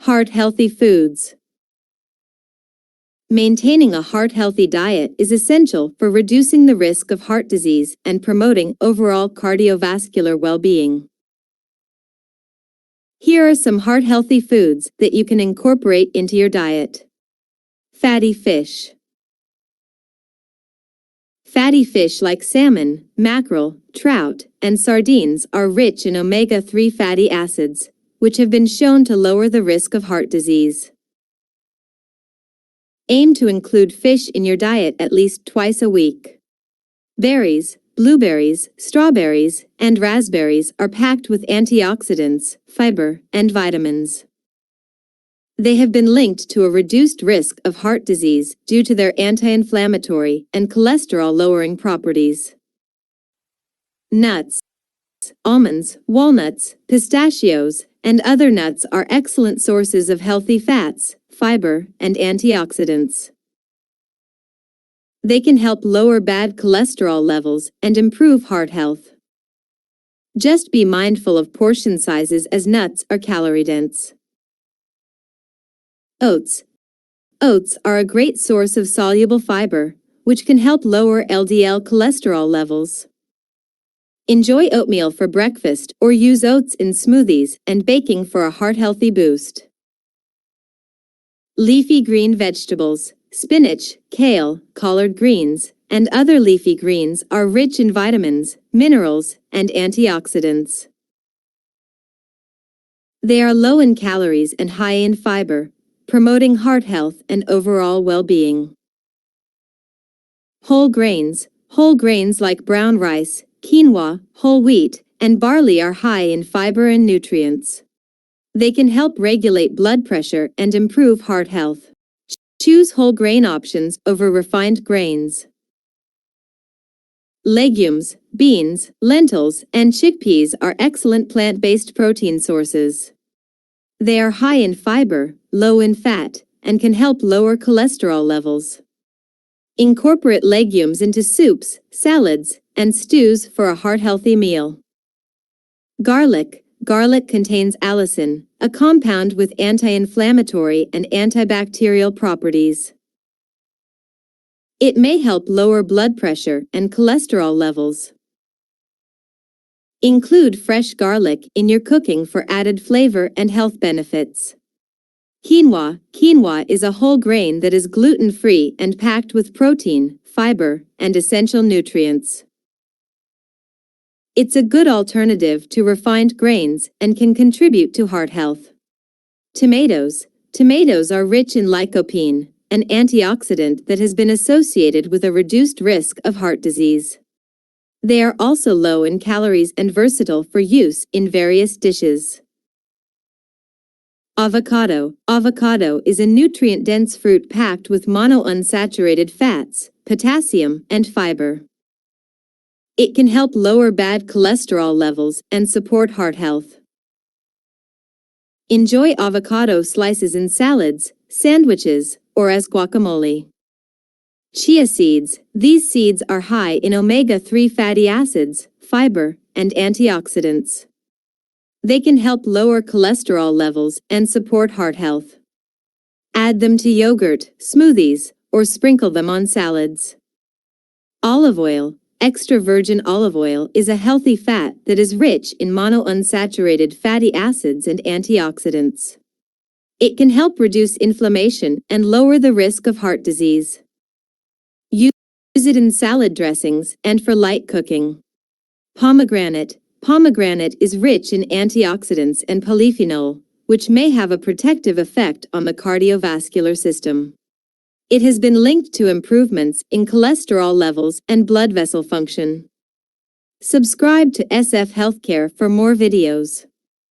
Heart-healthy foods. Maintaining a heart-healthy diet is essential for reducing the risk of heart disease and promoting overall cardiovascular well-being. Here are some heart-healthy foods that you can incorporate into your diet. Fatty fish. Fatty fish like salmon, mackerel, trout, and sardines are rich in omega-3 fatty acids, which have been shown to lower the risk of heart disease. Aim to include fish in your diet at least twice a week. Berries, blueberries, strawberries, and raspberries are packed with antioxidants, fiber, and vitamins. They have been linked to a reduced risk of heart disease due to their anti-inflammatory and cholesterol-lowering properties. Nuts. Almonds, walnuts, pistachios, and other nuts are excellent sources of healthy fats, fiber, and antioxidants. They can help lower bad cholesterol levels and improve heart health. Just be mindful of portion sizes as nuts are calorie-dense. Oats. Oats are a great source of soluble fiber, which can help lower LDL cholesterol levels. Enjoy oatmeal for breakfast or use oats in smoothies and baking for a heart-healthy boost. Leafy green vegetables. Spinach, kale, collard greens, and other leafy greens are rich in vitamins, minerals, and antioxidants. They are low in calories and high in fiber, promoting heart health and overall well-being. Whole grains. Whole grains like brown rice, quinoa, whole wheat, and barley are high in fiber and nutrients. They can help regulate blood pressure and improve heart health. Choose whole grain options over refined grains. Legumes, beans, lentils, and chickpeas are excellent plant-based protein sources. They are high in fiber, low in fat, and can help lower cholesterol levels. Incorporate legumes into soups, salads, and stews for a heart-healthy meal. Garlic. Garlic contains allicin, a compound with anti-inflammatory and antibacterial properties. It may help lower blood pressure and cholesterol levels. Include fresh garlic in your cooking for added flavor and health benefits. Quinoa. Quinoa is a whole grain that is gluten-free and packed with protein, fiber, and essential nutrients. It's a good alternative to refined grains and can contribute to heart health. Tomatoes. Tomatoes are rich in lycopene, an antioxidant that has been associated with a reduced risk of heart disease. They are also low in calories and versatile for use in various dishes. Avocado. Avocado is a nutrient-dense fruit packed with monounsaturated fats, potassium, and fiber. It can help lower bad cholesterol levels and support heart health. Enjoy avocado slices in salads, sandwiches, or as guacamole. Chia seeds. These seeds are high in omega-3 fatty acids, fiber, and antioxidants. They can help lower cholesterol levels and support heart health. Add them to yogurt, smoothies, or sprinkle them on salads. Olive oil. Extra virgin olive oil is a healthy fat that is rich in monounsaturated fatty acids and antioxidants. It can help reduce inflammation and lower the risk of heart disease. Use it in salad dressings and for light cooking. Pomegranate. Pomegranate is rich in antioxidants and polyphenol, which may have a protective effect on the cardiovascular system. It has been linked to improvements in cholesterol levels and blood vessel function. Subscribe to SF Healthcare for more videos.